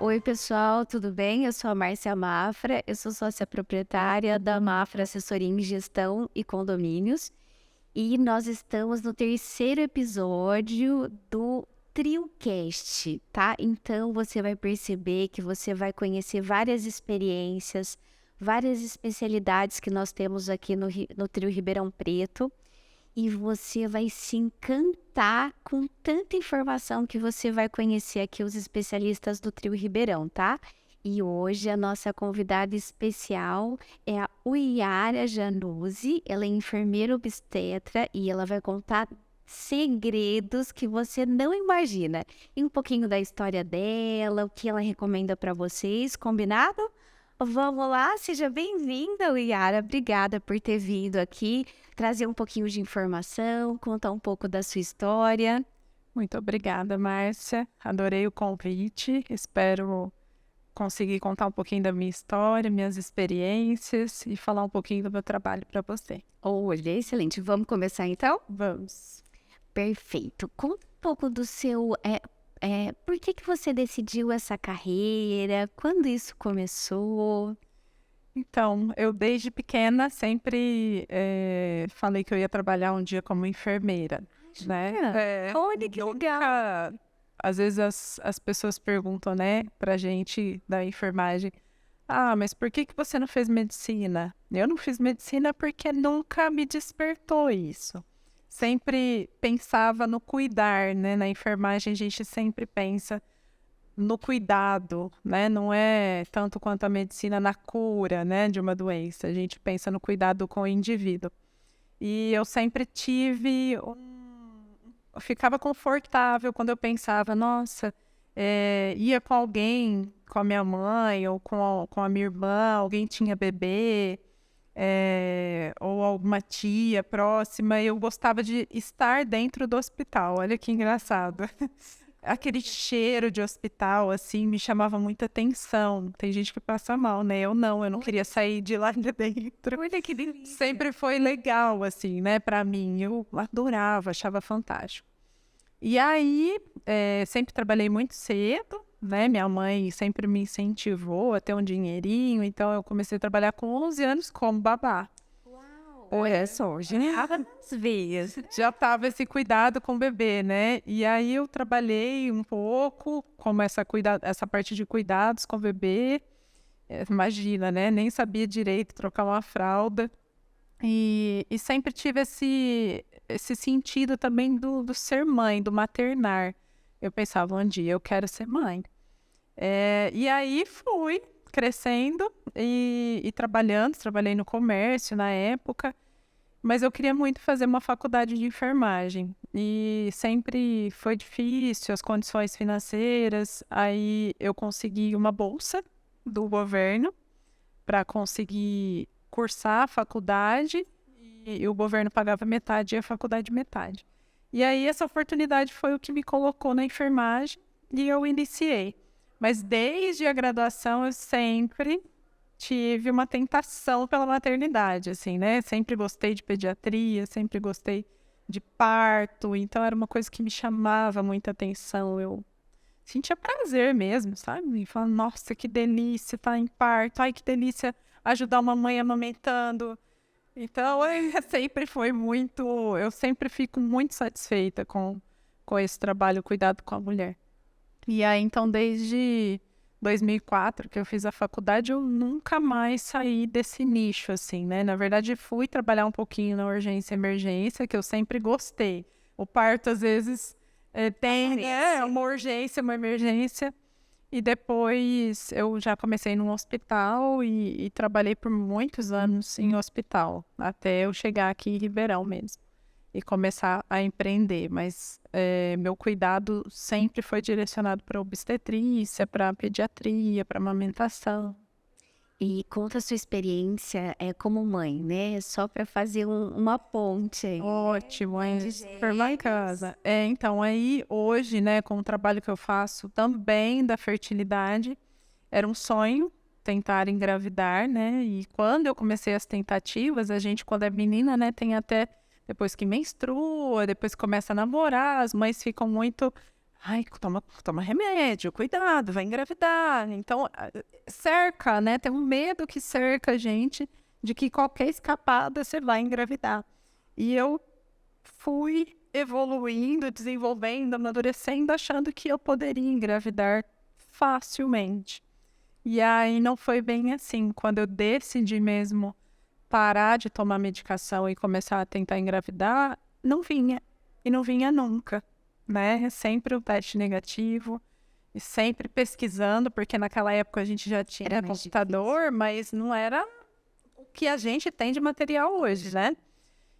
Oi, pessoal, tudo bem? Eu sou a Márcia Mafra, eu sou sócia proprietária da Mafra Assessoria em Gestão e Condomínios e nós estamos no terceiro episódio do TrioCast, tá? Então você vai perceber que você vai conhecer várias experiências, várias especialidades que nós temos aqui no Trio Ribeirão Preto. E você vai se encantar com tanta informação que você vai conhecer aqui os especialistas do Trio Ribeirão, tá? E hoje a nossa convidada especial é a Uiara Januzzi. Ela é enfermeira obstetra e ela vai contar segredos que você não imagina. E um pouquinho da história dela, o que ela recomenda para vocês, combinado? Vamos lá, seja bem-vinda, Uiara. Obrigada por ter vindo aqui, trazer um pouquinho de informação, contar um pouco da sua história. Muito obrigada, Márcia. Adorei o convite. Espero conseguir contar um pouquinho da minha história, minhas experiências e falar um pouquinho do meu trabalho para você. Olha, excelente. Vamos começar então? Vamos. Perfeito. Conta um pouco do seu... por que você decidiu essa carreira? Quando isso começou? Então, eu desde pequena sempre falei que eu ia trabalhar um dia como enfermeira, né? Olha que legal. Às vezes as pessoas perguntam, né, pra gente da enfermagem, mas por que você não fez medicina? Eu não fiz medicina porque nunca me despertou isso. Sempre pensava no cuidar, né? Na enfermagem a gente sempre pensa no cuidado, né? Não é tanto quanto a medicina na cura, né, de uma doença. A gente pensa no cuidado com o indivíduo. E eu sempre tive eu ficava confortável quando eu pensava, nossa, ia com alguém, com a minha mãe ou com a minha irmã, alguém tinha bebê, ou alguma tia próxima, eu gostava de estar dentro do hospital. Olha que engraçado. Aquele cheiro de hospital, assim, me chamava muita atenção. Tem gente que passa mal, né? Eu não queria sair de lá de dentro. Olha que delícia. Sempre foi legal, assim, né, pra mim. Eu adorava, achava fantástico. E aí, sempre trabalhei muito cedo, né? Minha mãe sempre me incentivou a ter um dinheirinho, então eu comecei a trabalhar com 11 anos como babá. Olha só, já estava nas veias. Já tava esse cuidado com o bebê, né? E aí eu trabalhei um pouco como essa parte de cuidados com o bebê. Imagina, né? Nem sabia direito trocar uma fralda. E sempre tive esse sentido também do ser mãe, do maternar. Eu pensava, um dia eu quero ser mãe. E aí fui crescendo e trabalhando. Trabalhei no comércio na época, mas eu queria muito fazer uma faculdade de enfermagem. E sempre foi difícil, as condições financeiras. Aí eu consegui uma bolsa do governo para conseguir cursar a faculdade e o governo pagava metade e a faculdade metade. E aí essa oportunidade foi o que me colocou na enfermagem e eu iniciei. Mas desde a graduação eu sempre tive uma tentação pela maternidade, assim, né? Sempre gostei de pediatria, sempre gostei de parto, então era uma coisa que me chamava muita atenção. Eu sentia prazer mesmo, sabe? E falava, nossa, que delícia estar em parto, ai, que delícia ajudar uma mãe amamentando. Então, sempre foi muito... Eu sempre fico muito satisfeita com esse trabalho, cuidado com a mulher. E aí, então, desde 2004, que eu fiz a faculdade, eu nunca mais saí desse nicho, assim, né? Na verdade, fui trabalhar um pouquinho na urgência e emergência, que eu sempre gostei. O parto, às vezes, tem uma urgência, uma emergência. E depois eu já comecei num hospital e trabalhei por muitos anos em hospital, até eu chegar aqui em Ribeirão mesmo e começar a empreender. Mas meu cuidado sempre foi direcionado para obstetrícia, para pediatria, para amamentação. E conta a sua experiência como mãe, né? Só para fazer uma ponte aí. Ótimo, é De super bacana. Então, aí hoje, né, com o trabalho que eu faço também da fertilidade, era um sonho tentar engravidar, né? E quando eu comecei as tentativas, a gente, quando é menina, né, tem até depois que menstrua, depois começa a namorar, as mães ficam muito ai, toma remédio, cuidado, vai engravidar. Então, cerca, né? Tem um medo que cerca a gente de que qualquer escapada você vai engravidar. E eu fui evoluindo, desenvolvendo, amadurecendo, achando que eu poderia engravidar facilmente. E aí não foi bem assim. Quando eu decidi mesmo parar de tomar medicação e começar a tentar engravidar, não vinha. E não vinha nunca, né? Sempre o teste negativo e sempre pesquisando, porque naquela época a gente já tinha Era mais computador, mas não era o que a gente tem de material hoje, né?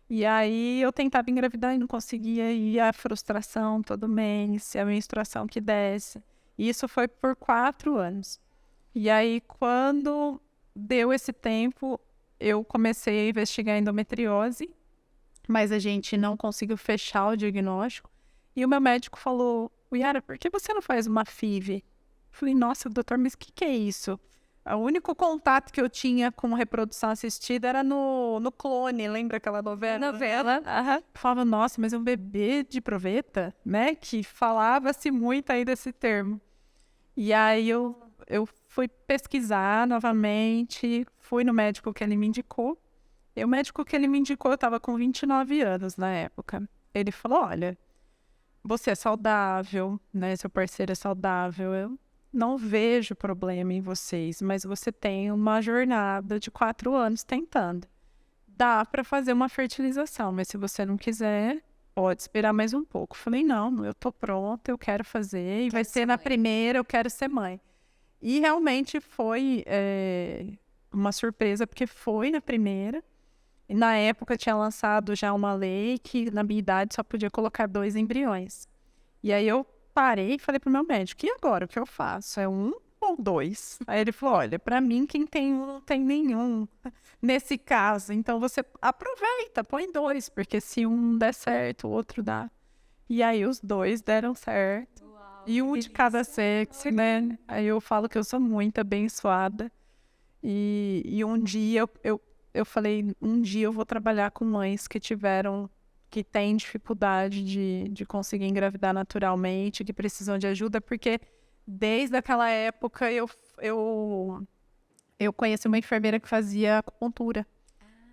E aí eu tentava engravidar e não conseguia, e a frustração todo mês, a menstruação que desce. E isso foi por 4 anos. E aí, quando deu esse tempo, eu comecei a investigar endometriose, mas a gente não conseguiu fechar o diagnóstico. E o meu médico falou, Yara, por que você não faz uma FIV? Eu falei, nossa, doutor, mas o que é isso? O único contato que eu tinha com reprodução assistida era no Clone, lembra aquela novela? Eu falava, nossa, mas é um bebê de proveta, né? Que falava-se muito aí desse termo. E aí eu fui pesquisar novamente, fui no médico que ele me indicou. E o médico que ele me indicou, eu estava com 29 anos na época. Ele falou, olha, você é saudável, né? Seu parceiro é saudável. Eu não vejo problema em vocês, mas você tem uma jornada de 4 anos tentando. Dá para fazer uma fertilização, mas se você não quiser, pode esperar mais um pouco. Falei, não, eu tô pronta, eu quero fazer, e vai ser na primeira, eu quero ser mãe. E realmente foi uma surpresa, porque foi na primeira. E na época tinha lançado já uma lei que na minha idade só podia colocar 2 embriões. E aí eu parei e falei pro meu médico, e agora, o que eu faço? É 1 ou 2? Aí ele falou, olha, para mim quem tem 1 não tem nenhum nesse caso. Então você aproveita, põe 2, porque se um der certo, o outro dá. E aí os 2 deram certo. Uau, E um de cada sexo, né? Aí eu falo que eu sou muito abençoada. E um dia eu falei, um dia eu vou trabalhar com mães que têm dificuldade de conseguir engravidar naturalmente, que precisam de ajuda, porque desde aquela época eu conheci uma enfermeira que fazia acupuntura.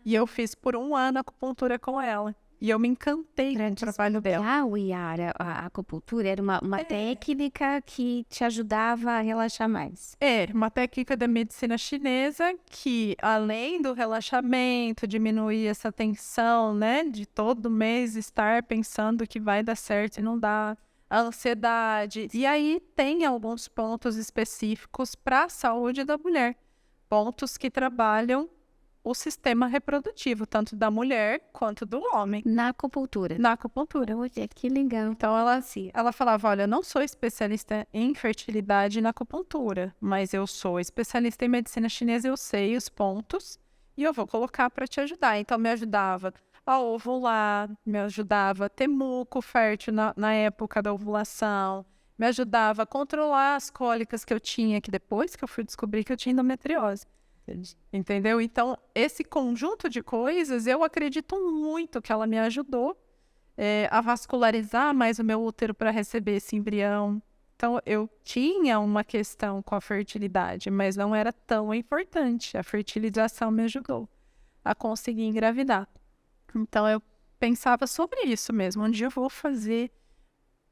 E eu fiz por 1 ano acupuntura com ela. E eu me encantei com o trabalho dela. O Yara, a acupuntura era uma técnica que te ajudava a relaxar mais. É uma técnica da medicina chinesa que, além do relaxamento, diminuir essa tensão, né, de todo mês estar pensando que vai dar certo e não dá, a ansiedade. E aí tem alguns pontos específicos para a saúde da mulher, pontos que trabalham o sistema reprodutivo, tanto da mulher quanto do homem. Na acupuntura. Na acupuntura. Olha, que legal. Então, ela falava, olha, eu não sou especialista em fertilidade na acupuntura, mas eu sou especialista em medicina chinesa, eu sei os pontos e eu vou colocar para te ajudar. Então, me ajudava a ovular, me ajudava a ter muco fértil na época da ovulação, me ajudava a controlar as cólicas que eu tinha, que depois que eu fui descobrir que eu tinha endometriose. Entendeu? Então, esse conjunto de coisas, eu acredito muito que ela me ajudou a vascularizar mais o meu útero para receber esse embrião. Então, eu tinha uma questão com a fertilidade, mas não era tão importante. A fertilização me ajudou a conseguir engravidar. Então, eu pensava sobre isso mesmo. Um dia eu vou fazer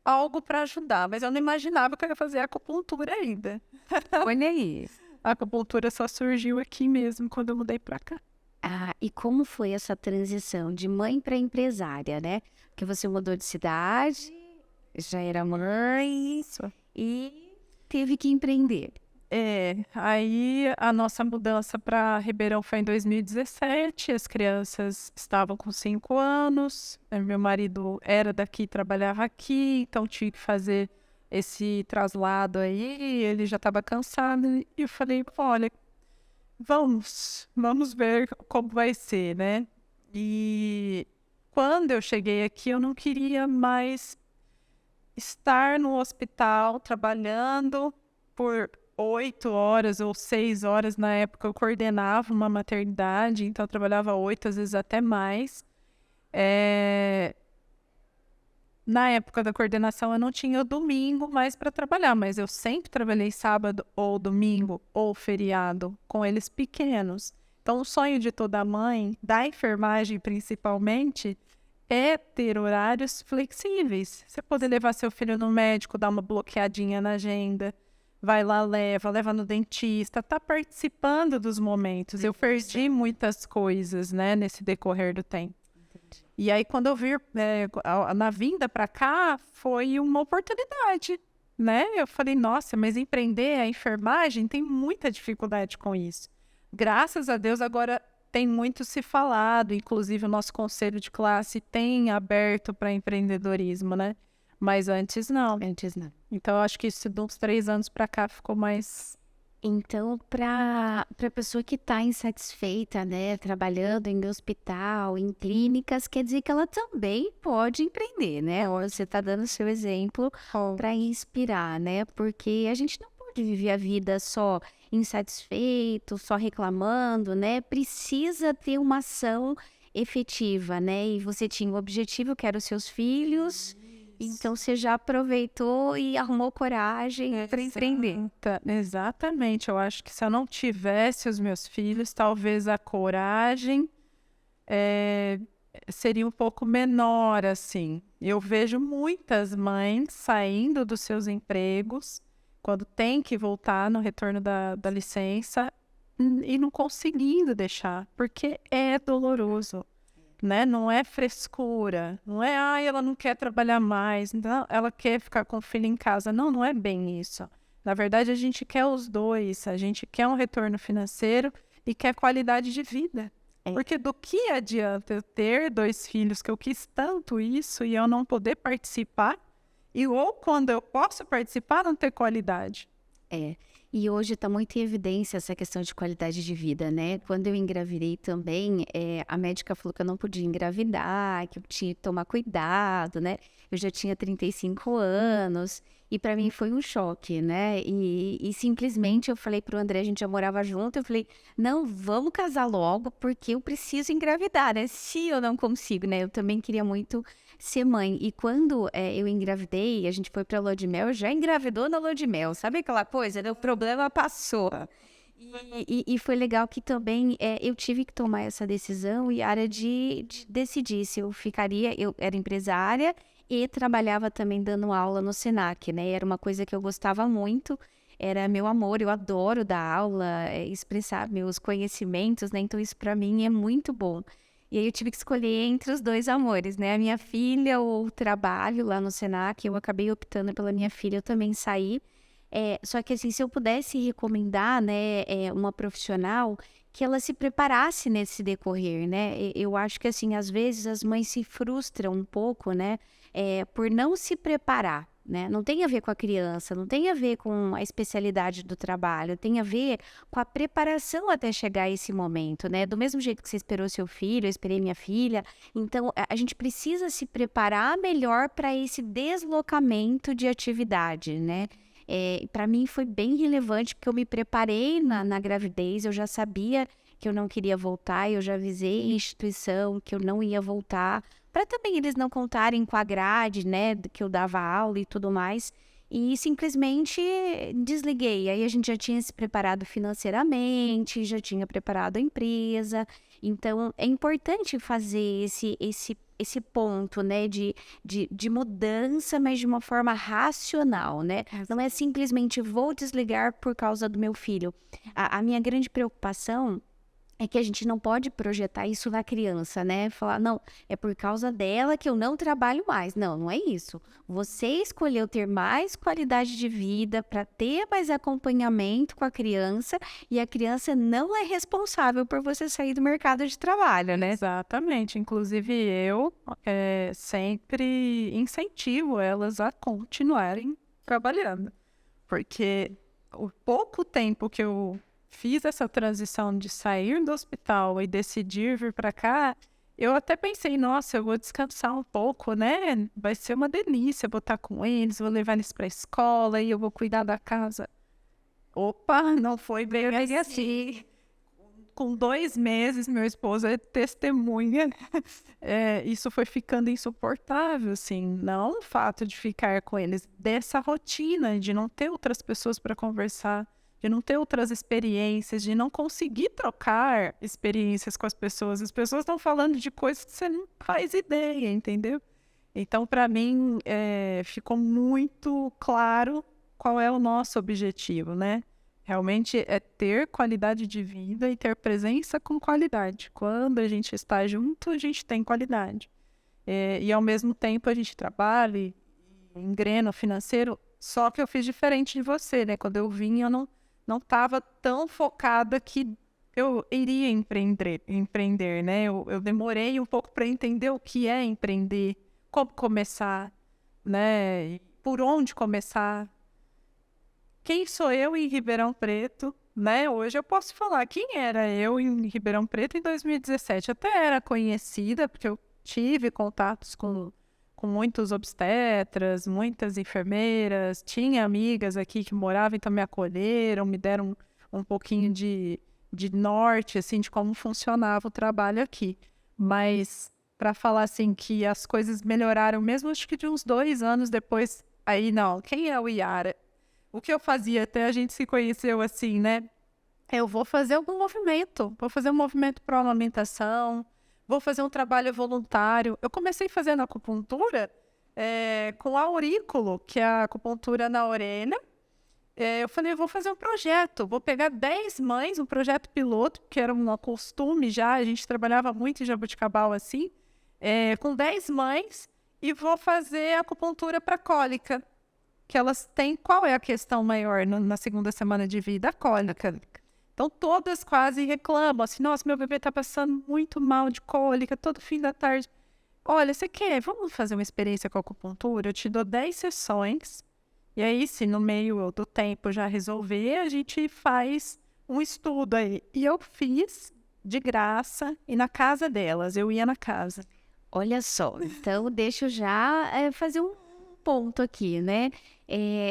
algo para ajudar, mas eu não imaginava que eu ia fazer acupuntura ainda. Olha aí. A acupuntura só surgiu aqui mesmo, quando eu mudei para cá. Ah, e como foi essa transição de mãe para empresária, né? Porque você mudou de cidade, já era mãe e teve que empreender. Aí a nossa mudança para Ribeirão foi em 2017, as crianças estavam com 5 anos, meu marido era daqui, trabalhava aqui, então tinha que fazer esse traslado aí, ele já estava cansado, e eu falei, olha, vamos ver como vai ser, né? E quando eu cheguei aqui, eu não queria mais estar no hospital trabalhando por 8 horas ou 6 horas. Na época eu coordenava uma maternidade, então eu trabalhava 8, às vezes até mais. Na época da coordenação, eu não tinha o domingo mais para trabalhar, mas eu sempre trabalhei sábado ou domingo ou feriado com eles pequenos. Então, o sonho de toda mãe, da enfermagem principalmente, é ter horários flexíveis. Você poder levar seu filho no médico, dar uma bloqueadinha na agenda, vai lá, leva no dentista, tá participando dos momentos. Eu perdi muitas coisas, né, nesse decorrer do tempo. E aí, quando eu vi na vinda para cá, foi uma oportunidade, né? Eu falei, nossa, mas empreender a enfermagem tem muita dificuldade com isso. Graças a Deus, agora tem muito se falado, inclusive o nosso conselho de classe tem aberto para empreendedorismo, né? Mas antes não. Antes não. Então, eu acho que isso de uns 3 anos para cá ficou mais... Então, para a pessoa que está insatisfeita, né, trabalhando em hospital, em clínicas, quer dizer que ela também pode empreender, né? Você está dando o seu exemplo para inspirar, né? Porque a gente não pode viver a vida só insatisfeito, só reclamando, né? Precisa ter uma ação efetiva, né? E você tinha um objetivo que era os seus filhos. Então, você já aproveitou e arrumou coragem para empreender. Exatamente. Eu acho que se eu não tivesse os meus filhos, talvez a coragem seria um pouco menor, assim. Eu vejo muitas mães saindo dos seus empregos, quando tem que voltar no retorno da licença, e não conseguindo deixar, porque é doloroso. Né? Não é frescura, não é, ela não quer trabalhar mais, não, ela quer ficar com o filho em casa. Não, não é bem isso. Na verdade, a gente quer os dois, a gente quer um retorno financeiro e quer qualidade de vida. Porque do que adianta eu ter 2 filhos, que eu quis tanto isso, e eu não poder participar, ou quando eu posso participar, não ter qualidade. E hoje está muito em evidência essa questão de qualidade de vida, né? Quando eu engravidei também, a médica falou que eu não podia engravidar, que eu tinha que tomar cuidado, né? Eu já tinha 35 anos e para mim foi um choque, né? E simplesmente eu falei pro André, a gente já morava junto, eu falei, não, vamos casar logo porque eu preciso engravidar, né? Se eu não consigo, né? Eu também queria muito ser mãe. E quando eu engravidei, a gente foi pra lua de mel, já engravidou na lua de mel, sabe aquela coisa? O problema passou. E foi legal que também eu tive que tomar essa decisão e era de decidir se eu ficaria, eu era empresária e trabalhava também dando aula no Senac, né? Era uma coisa que eu gostava muito, era meu amor, eu adoro dar aula, expressar meus conhecimentos, né? Então isso para mim é muito bom. E aí eu tive que escolher entre os 2 amores, né? A minha filha ou o trabalho lá no Senac. Eu acabei optando pela minha filha, eu também saí. Só que assim, se eu pudesse recomendar, né, uma profissional que ela se preparasse nesse decorrer, né? Eu acho que assim, às vezes as mães se frustram um pouco, né, por não se preparar. Né? Não tem a ver com a criança, não tem a ver com a especialidade do trabalho, tem a ver com a preparação até chegar a esse momento, né? Do mesmo jeito que você esperou seu filho, eu esperei minha filha. Então, a gente precisa se preparar melhor para esse deslocamento de atividade, né? Para mim foi bem relevante, porque eu me preparei na gravidez, eu já sabia que eu não queria voltar, eu já avisei a instituição que eu não ia voltar, para também eles não contarem com a grade, né, que eu dava aula e tudo mais, e simplesmente desliguei. Aí a gente já tinha se preparado financeiramente, já tinha preparado a empresa, então é importante fazer esse ponto, né, de mudança, mas de uma forma racional, né? Não é simplesmente vou desligar por causa do meu filho. A minha grande preocupação é que a gente não pode projetar isso na criança, né? Falar, não, é por causa dela que eu não trabalho mais. Não, não é isso. Você escolheu ter mais qualidade de vida para ter mais acompanhamento com a criança e a criança não é responsável por você sair do mercado de trabalho, né? Exatamente. Inclusive, eu sempre incentivo elas a continuarem trabalhando. Porque o pouco tempo que eu fiz essa transição de sair do hospital e decidir vir para cá, eu até pensei, nossa, eu vou descansar um pouco, né? Vai ser uma delícia botar com eles, vou levar eles para a escola e eu vou cuidar da casa. Opa, não foi bem assim. com 2 meses, meu esposo é testemunha, isso foi ficando insuportável, assim, não o fato de ficar com eles, dessa rotina, de não ter outras pessoas para conversar, de não ter outras experiências, de não conseguir trocar experiências com as pessoas estão falando de coisas que você não faz ideia, entendeu? Então, para mim, ficou muito claro qual é o nosso objetivo, né? Realmente é ter qualidade de vida e ter presença com qualidade. Quando a gente está junto, a gente tem qualidade. E ao mesmo tempo a gente trabalha e engrena o financeiro, só que eu fiz diferente de você, né? Quando eu vim, eu não estava tão focada que eu iria empreender, né? Eu demorei um pouco para entender o que é empreender, como começar, né? E por onde começar. Quem sou eu em Ribeirão Preto, né? Hoje eu posso falar quem era eu em Ribeirão Preto em 2017. Até era conhecida, porque eu tive contatos com muitos obstetras, muitas enfermeiras, tinha amigas aqui que moravam, então me acolheram, me deram um pouquinho de norte, assim, de como funcionava o trabalho aqui. Mas para falar assim que as coisas melhoraram, mesmo acho que de uns 2 anos depois, aí não, quem é o Iara? O que eu fazia até a gente se conheceu assim, né? Eu vou fazer algum movimento, vou fazer um movimento para amamentação, vou fazer um trabalho voluntário. Eu comecei fazendo acupuntura com aurículo, que é a acupuntura na orelha. Eu falei, eu vou fazer um projeto, vou pegar 10 mães, um projeto piloto, que era um costume já, a gente trabalhava muito em Jaboticabal assim, com 10 mães, e vou fazer acupuntura para cólica. Que elas têm, qual é a questão maior na segunda semana de vida? A cólica. Então, todas quase reclamam, assim, nossa, meu bebê está passando muito mal de cólica, todo fim da tarde. Olha, você quer? Vamos fazer uma experiência com a acupuntura? Eu te dou 10 sessões, e aí, se no meio do tempo já resolver, a gente faz um estudo aí. E eu fiz de graça, e na casa delas, eu ia na casa. Olha só, então deixa eu já fazer um ponto aqui, né?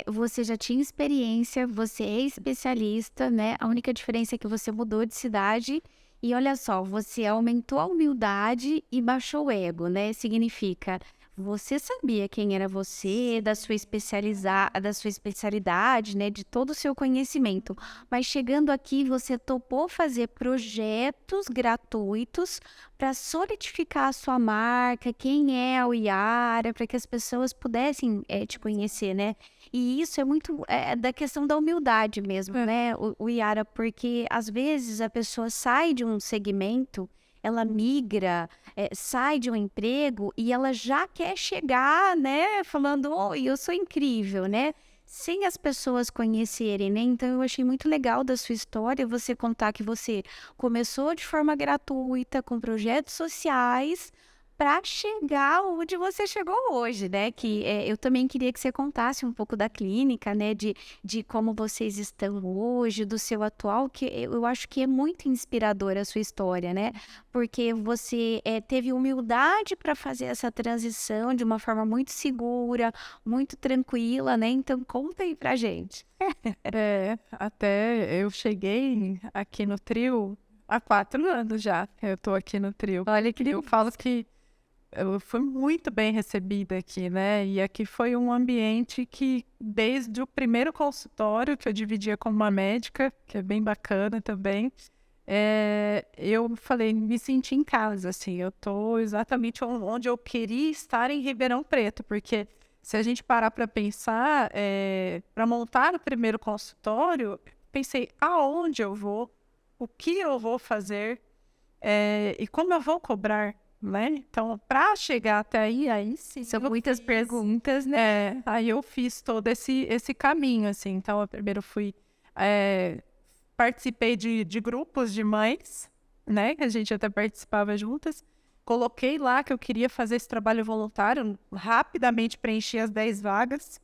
Você já tinha experiência, você é especialista, né? A única diferença é que você mudou de cidade e olha só, você aumentou a humildade e baixou o ego, né? Significa, você sabia quem era você, da sua especialidade, né? De todo o seu conhecimento, mas chegando aqui você topou fazer projetos gratuitos para solidificar a sua marca, quem é a Iara, para que as pessoas pudessem te conhecer, né? E isso é muito da questão da humildade mesmo, né, o Iara, porque às vezes a pessoa sai de um segmento, ela migra, sai de um emprego e ela já quer chegar, né, falando, oh, eu sou incrível, né? Sem as pessoas conhecerem, né? Então eu achei muito legal da sua história você contar que você começou de forma gratuita, com projetos sociais, para chegar onde você chegou hoje, né? Que eu também queria que você contasse um pouco da clínica, né? De como vocês estão hoje, do seu atual, que eu acho que é muito inspiradora a sua história, né? Porque você teve humildade para fazer essa transição de uma forma muito segura, muito tranquila, né? Então conta aí pra gente. Até eu cheguei aqui no Trio há 4 anos já. Eu tô aqui no Trio. Olha que Eu falo que eu fui muito bem recebida aqui, né? E aqui foi um ambiente que, desde o primeiro consultório, que eu dividia com uma médica, que é bem bacana também, eu falei, me senti em casa, assim, eu tô exatamente onde eu queria estar em Ribeirão Preto, porque se a gente parar para pensar, para montar o primeiro consultório, pensei, aonde eu vou, o que eu vou fazer, e como eu vou cobrar, né? Então, para chegar até aí sim. São muitas perguntas, né? Aí eu fiz todo esse caminho, assim. Então, eu primeiro participei de grupos de mães, né? Que a gente até participava juntas. Coloquei lá que eu queria fazer esse trabalho voluntário, rapidamente preenchi as 10 vagas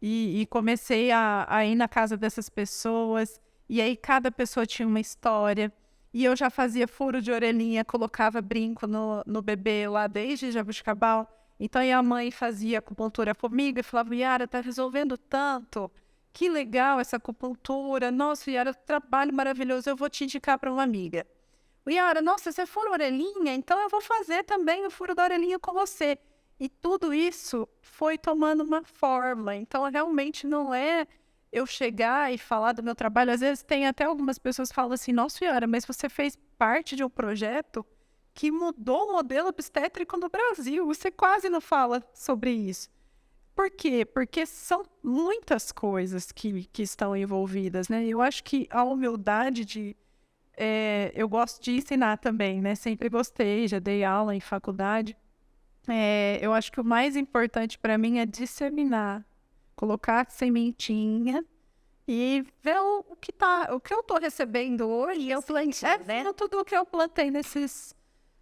e comecei a ir na casa dessas pessoas. E aí, cada pessoa tinha uma história. E eu já fazia furo de orelhinha, colocava brinco no bebê lá desde Jaboticabal. Então, aí a mãe fazia acupuntura comigo e falava, Iara, tá resolvendo tanto que legal essa acupuntura, nossa, Yara, trabalho maravilhoso, eu vou te indicar para uma amiga. O Yara, nossa, você fura a orelhinha, então eu vou fazer também o furo da orelhinha com você. E tudo isso foi tomando uma forma, então realmente não é eu chegar e falar do meu trabalho. Às vezes tem até algumas pessoas que falam assim, nossa, Yara, mas você fez parte de um projeto que mudou o modelo obstétrico no Brasil. Você quase não fala sobre isso. Por quê? Porque são muitas coisas que estão envolvidas, né? Eu acho que a humildade de... eu gosto de ensinar também, né? Sempre gostei, já dei aula em faculdade. Eu acho que o mais importante para mim é disseminar, colocar a sementinha e ver o que eu estou recebendo hoje. Eu plantei, né? Tudo o que eu plantei nesses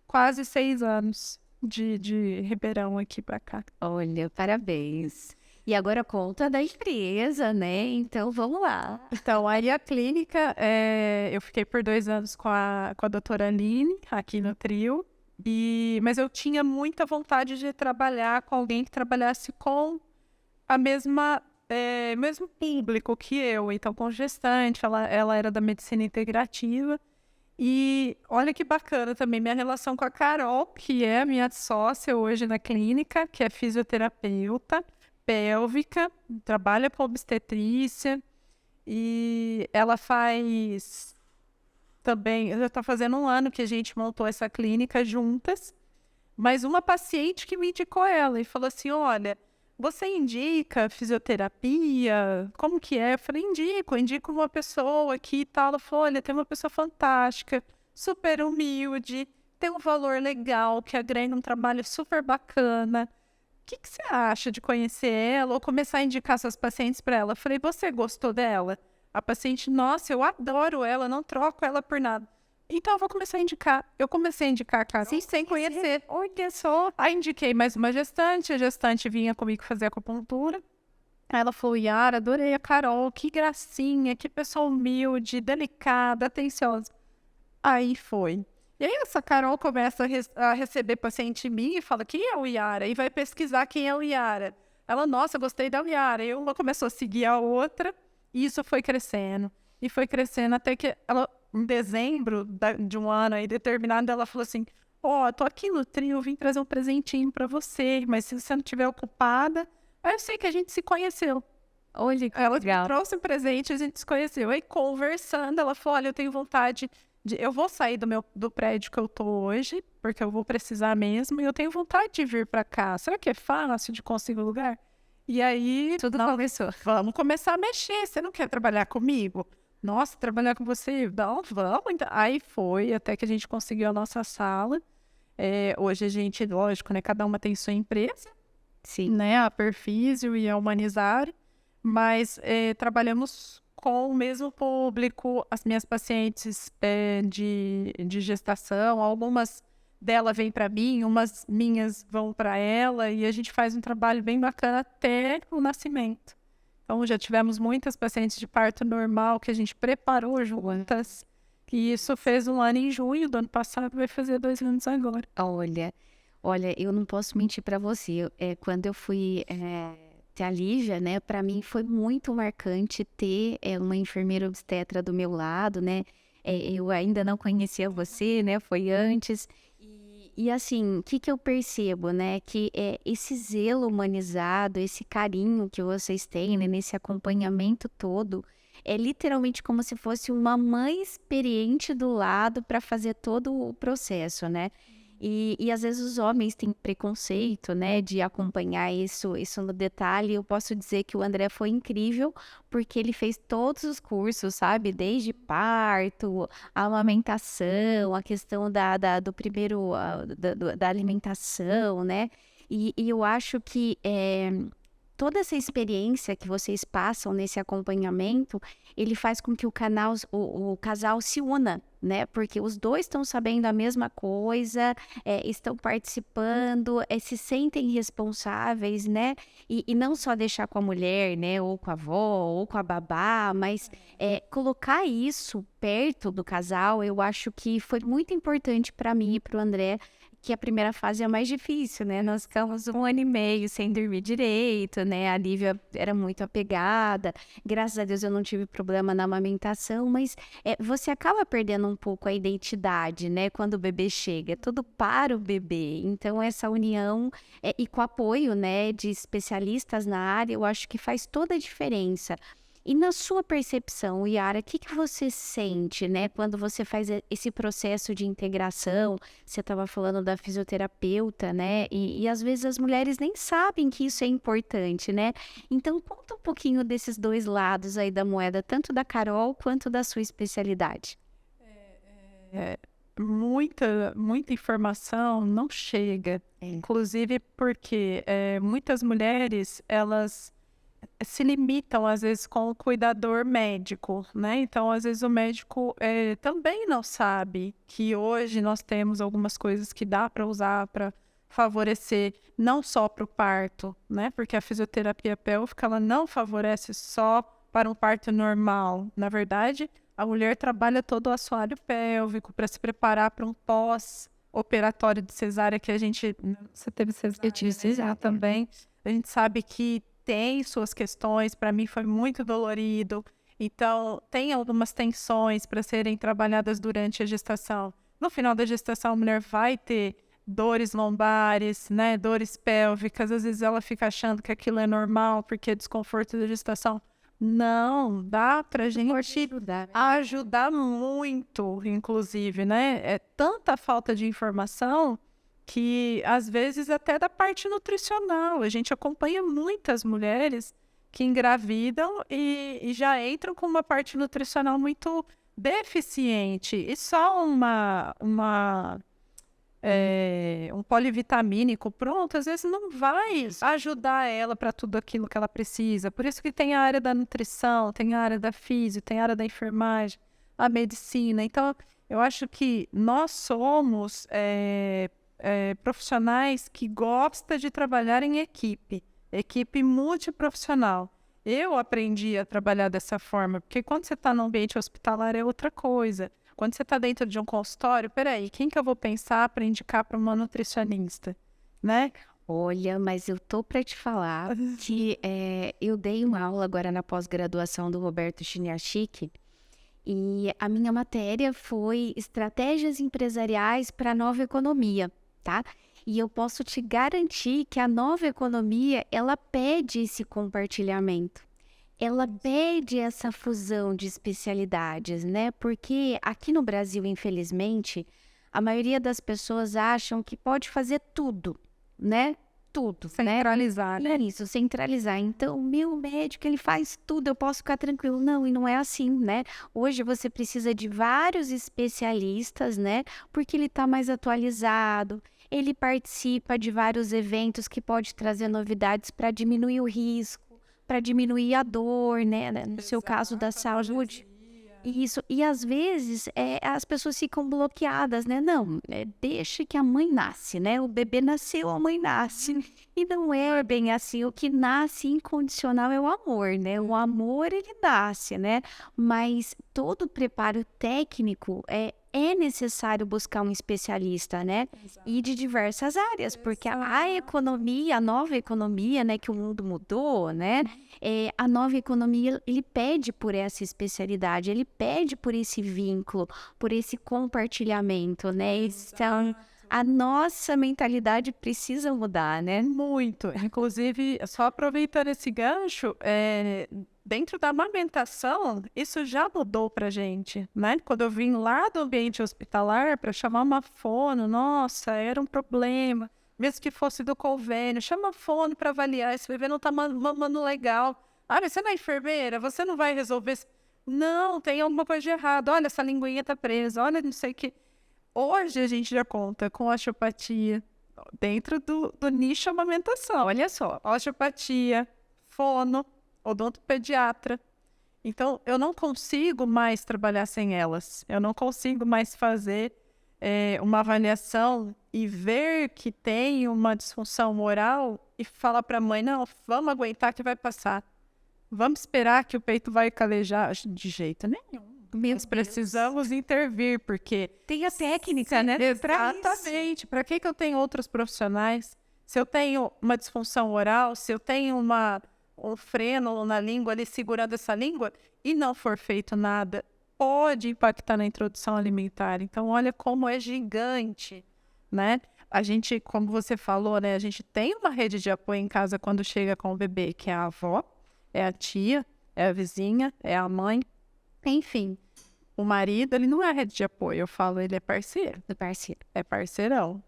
quase 6 anos de Ribeirão aqui para cá. Olha, parabéns. E agora conta da empresa, né? Então, vamos lá. Então, aí a clínica, eu fiquei por 2 anos com a doutora Aline, aqui no Trio, mas eu tinha muita vontade de trabalhar com alguém que trabalhasse com a mesmo público que eu, então com gestante, ela era da medicina integrativa. E olha que bacana também minha relação com a Carol, que é a minha sócia hoje na clínica, que é fisioterapeuta pélvica, trabalha com obstetrícia, e ela faz também, já está fazendo 1 ano que a gente montou essa clínica juntas, mas uma paciente que me indicou ela e falou assim, olha, você indica fisioterapia? Como que é? Eu falei, indico uma pessoa aqui e tal. Ela falou, olha, tem uma pessoa fantástica, super humilde, tem um valor legal, que agrega um trabalho super bacana. O que você acha de conhecer ela ou começar a indicar suas pacientes para ela? Eu falei, você gostou dela? A paciente, nossa, eu adoro ela, não troco ela por nada. Então, eu vou começar a indicar. Eu comecei a indicar a Carol sem conhecer. Olha só. Aí, indiquei mais uma gestante. A gestante vinha comigo fazer acupuntura. Aí ela falou, Yara, adorei a Carol. Que gracinha, que pessoa humilde, delicada, atenciosa. Aí foi. E aí, essa Carol começa a receber paciente minha e fala, quem é o Yara? E vai pesquisar quem é o Yara. Ela, nossa, gostei da Yara. E uma começou a seguir a outra. E isso foi crescendo. E foi crescendo até que ela... Em dezembro de um ano aí determinado, ela falou assim, tô aqui no Trio, vim trazer um presentinho para você, mas se você não estiver ocupada, aí eu sei que a gente se conheceu. Olha, ela legal. trouxe um presente, a gente se conheceu. Aí conversando, ela falou, olha, eu tenho vontade eu vou sair do prédio que eu tô hoje, porque eu vou precisar mesmo, e eu tenho vontade de vir para cá. Será que é fácil de conseguir lugar? E aí, Tudo começou. Vamos começar a mexer, você não quer trabalhar comigo? Nossa, trabalhar com você? Não, vamos. Então. Aí foi, até que a gente conseguiu a nossa sala. Hoje a gente, lógico, né? Cada uma tem sua empresa. Sim. Né? A Perfísio e a Humanizar. Mas trabalhamos com o mesmo público. As minhas pacientes de gestação, algumas dela vêm para mim, umas minhas vão para ela. E a gente faz um trabalho bem bacana até o nascimento. Então, já tivemos muitas pacientes de parto normal que a gente preparou juntas. E isso fez 1 ano em junho do ano passado, vai fazer 2 anos agora. Olha, eu não posso mentir para você. Quando eu fui ter a Lígia, né, para mim foi muito marcante ter uma enfermeira obstetra do meu lado, né? Eu ainda não conhecia você, né? Foi antes. E assim, o que eu percebo, né? Que esse zelo humanizado, esse carinho que vocês têm, né, nesse acompanhamento todo, é literalmente como se fosse uma mãe experiente do lado para fazer todo o processo, né? E às vezes os homens têm preconceito, né, de acompanhar isso no detalhe. Eu posso dizer que o André foi incrível, porque ele fez todos os cursos, sabe? Desde parto, a amamentação, a questão do primeiro, da alimentação, né? E eu acho que toda essa experiência que vocês passam nesse acompanhamento, ele faz com que o casal se una, né? Porque os dois estão sabendo a mesma coisa, estão participando, se sentem responsáveis, né? E não só deixar com a mulher, né? Ou com a avó, ou com a babá, mas colocar isso perto do casal, eu acho que foi muito importante para mim e para o André, que a primeira fase é a mais difícil, né? Nós ficamos 1 ano e meio sem dormir direito, né? A Lívia era muito apegada. Graças a Deus eu não tive problema na amamentação, mas você acaba perdendo um pouco a identidade, né? Quando o bebê chega, é tudo para o bebê. Então, essa união e com o apoio, né, de especialistas na área, eu acho que faz toda a diferença. E na sua percepção, Yara, o que você sente, né, quando você faz esse processo de integração? Você estava falando da fisioterapeuta, né? E às vezes as mulheres nem sabem que isso é importante, né? Então, conta um pouquinho desses dois lados aí da moeda, tanto da Carol quanto da sua especialidade. Muita informação não chega, inclusive porque muitas mulheres, elas se limitam, às vezes, com o cuidador médico, né? Então, às vezes, o médico também não sabe que hoje nós temos algumas coisas que dá para usar para favorecer não só para o parto, né? Porque a fisioterapia pélvica, ela não favorece só para um parto normal. Na verdade, a mulher trabalha todo o assoalho pélvico para se preparar para um pós-operatório de cesárea, que a gente... Você teve cesárea? Eu tive cesárea também. A gente sabe que tem suas questões, para mim foi muito dolorido, então tem algumas tensões para serem trabalhadas durante a gestação. No final da gestação, a mulher vai ter dores lombares, né, dores pélvicas, às vezes ela fica achando que aquilo é normal, porque é desconforto da gestação. Não, dá para a gente ajudar muito, inclusive, né? É tanta falta de informação que, às vezes, até da parte nutricional. A gente acompanha muitas mulheres que engravidam e já entram com uma parte nutricional muito deficiente. E só um polivitamínico pronto, às vezes não vai ajudar ela para tudo aquilo que ela precisa. Por isso que tem a área da nutrição, tem a área da físio, tem a área da enfermagem, a medicina. Então, eu acho que nós somos profissionais que gostam de trabalhar em equipe multiprofissional. Eu aprendi a trabalhar dessa forma, porque quando você está no ambiente hospitalar é outra coisa. Quando você está dentro de um consultório, peraí, quem que eu vou pensar para indicar para uma nutricionista, né? Olha, mas eu tô para te falar que eu dei uma aula agora na pós-graduação do Roberto Chiniachik, e a minha matéria foi Estratégias Empresariais para a Nova Economia, tá? E eu posso te garantir que a nova economia, ela pede esse compartilhamento. Ela pede essa fusão de especialidades, né? Porque aqui no Brasil, infelizmente, a maioria das pessoas acham que pode fazer tudo, né? Tudo, centralizar, né? É isso, centralizar. Então, o meu médico, ele faz tudo, eu posso ficar tranquilo. Não, e não é assim, né? Hoje você precisa de vários especialistas, né? Porque ele está mais atualizado, ele participa de vários eventos que pode trazer novidades para diminuir o risco, para diminuir a dor, né? No seu caso da saúde. Isso, e às vezes as pessoas ficam bloqueadas, né? Não, deixa que a mãe nasce, né? O bebê nasceu, a mãe nasce. E não é bem assim, o que nasce incondicional é o amor, né? O amor, ele nasce, né? Mas todo o preparo técnico é necessário buscar um especialista, né? Exato. E de diversas áreas, porque a economia, a nova economia, né? Que o mundo mudou, né? A nova economia, ele pede por essa especialidade, ele pede por esse vínculo, por esse compartilhamento, né? Então, a nossa mentalidade precisa mudar, né? Muito. Inclusive, só aproveitando esse gancho, dentro da amamentação, isso já mudou pra gente, né? Quando eu vim lá do ambiente hospitalar para chamar uma fono, nossa, era um problema. Mesmo que fosse do convênio, chama a fono para avaliar, esse bebê não tá mamando legal. Ah, mas você não é enfermeira? Você não vai resolver? Não, tem alguma coisa de errado. Olha, essa linguinha tá presa, olha, não sei o que. Hoje a gente já conta com osteopatia dentro do nicho amamentação. Olha só, osteopatia, fono, odontopediatra. Então, eu não consigo mais trabalhar sem elas. Eu não consigo mais fazer uma avaliação e ver que tem uma disfunção oral e falar para a mãe, não, vamos aguentar que vai passar. Vamos esperar que o peito vai calejar. De jeito nenhum. Nós precisamos intervir, porque tem a técnica, né? exatamente. Para que eu tenho outros profissionais? Se eu tenho uma disfunção oral, se eu tenho um freno na língua ali segurando essa língua e não for feito nada, pode impactar na introdução alimentar. Então, olha como é gigante, né? A gente, como você falou, né? A gente tem uma rede de apoio em casa quando chega com o bebê, que é a avó, é a tia, é a vizinha, é a mãe, enfim. O marido, ele não é rede de apoio, eu falo, ele é parceiro. É parceirão.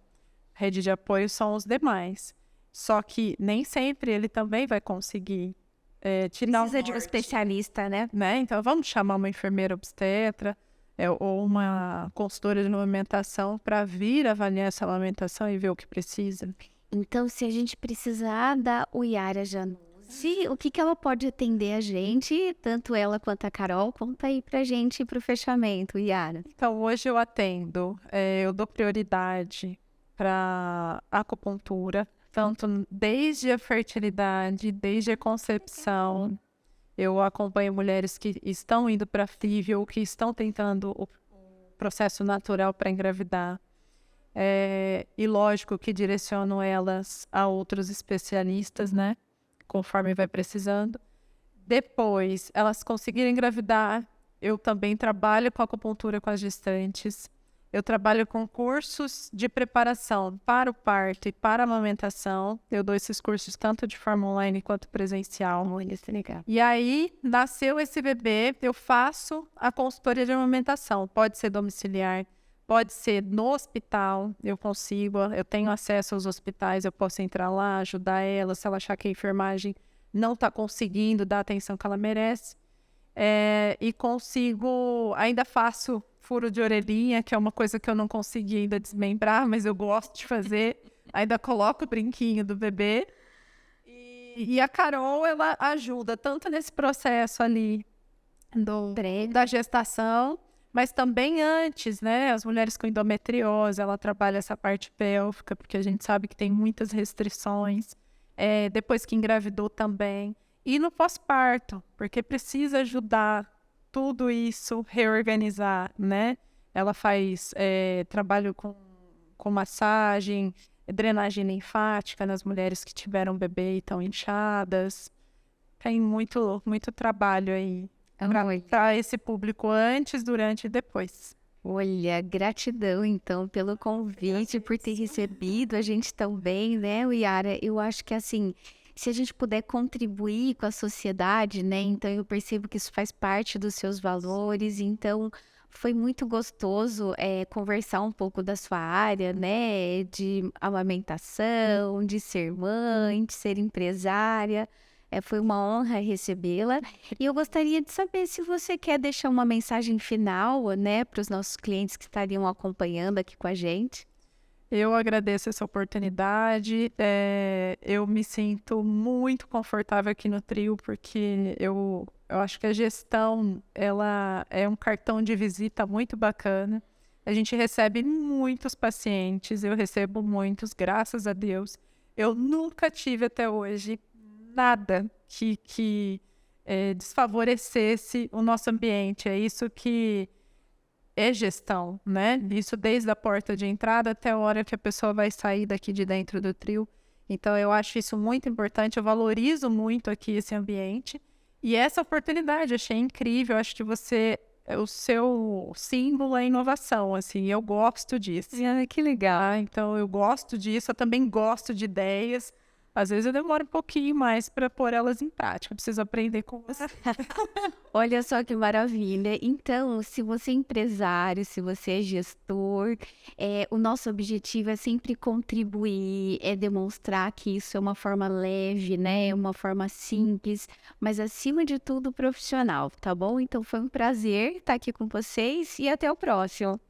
Rede de apoio são os demais. Só que nem sempre ele também vai conseguir tirar Precisa de um especialista, né? Então, vamos chamar uma enfermeira obstetra ou uma consultora de amamentação para vir avaliar essa amamentação e ver o que precisa. Então, se a gente precisar da Yara Januzzi, o que ela pode atender a gente, tanto ela quanto a Carol? Conta aí pra gente pro fechamento, Yara. Então, hoje eu atendo, eu dou prioridade para acupuntura, tanto desde a fertilidade, desde a concepção. Eu acompanho mulheres que estão indo para FIV ou que estão tentando o processo natural para engravidar. E lógico que direciono elas a outros especialistas, né? Conforme vai precisando. Depois, elas conseguirem engravidar, eu também trabalho com acupuntura com as gestantes. Eu trabalho com cursos de preparação para o parto e para a amamentação. Eu dou esses cursos tanto de forma online quanto presencial. E aí, nasceu esse bebê, eu faço a consultoria de amamentação. Pode ser domiciliar, pode ser no hospital, eu tenho acesso aos hospitais, eu posso entrar lá, ajudar ela, se ela achar que a enfermagem não está conseguindo dar a atenção que ela merece. E ainda faço furo de orelhinha, que é uma coisa que eu não consegui ainda desmembrar, mas eu gosto de fazer. Ainda coloco o brinquinho do bebê. E a Carol, ela ajuda tanto nesse processo ali da gestação, mas também antes, né? As mulheres com endometriose, ela trabalha essa parte pélvica, porque a gente sabe que tem muitas restrições. Depois que engravidou também. E no pós-parto, porque precisa ajudar tudo isso, reorganizar, né? Ela faz trabalho com massagem, drenagem linfática nas mulheres que tiveram bebê e estão inchadas. Tem muito, muito trabalho aí para esse público antes, durante e depois. Olha, gratidão então pelo convite, por ter recebido a gente também, né, Yara? Eu acho que assim, se a gente puder contribuir com a sociedade, né? Então eu percebo que isso faz parte dos seus valores. Então foi muito gostoso conversar um pouco da sua área, né? De amamentação, de ser mãe, de ser empresária. Foi uma honra recebê-la. E eu gostaria de saber se você quer deixar uma mensagem final, né, para os nossos clientes que estariam acompanhando aqui com a gente. Eu agradeço essa oportunidade. Eu me sinto muito confortável aqui no Trio, porque eu acho que a gestão ela é um cartão de visita muito bacana. A gente recebe muitos pacientes, eu recebo muitos, graças a Deus. Eu nunca tive até hoje nada que desfavorecesse o nosso ambiente. É isso que é gestão, né? Isso desde a porta de entrada até a hora que a pessoa vai sair daqui de dentro do Trio. Então, eu acho isso muito importante, eu valorizo muito aqui esse ambiente. E essa oportunidade, achei incrível, acho que o seu símbolo é inovação, assim, eu gosto disso. Que legal. Então, eu gosto disso, eu também gosto de ideias. Às vezes eu demoro um pouquinho mais para pôr elas em prática. Eu preciso aprender com você. Olha só que maravilha. Então, se você é empresário, se você é gestor, o nosso objetivo é sempre contribuir, demonstrar que isso é uma forma leve, né? Uma forma simples, mas acima de tudo profissional, tá bom? Então, foi um prazer estar aqui com vocês e até o próximo.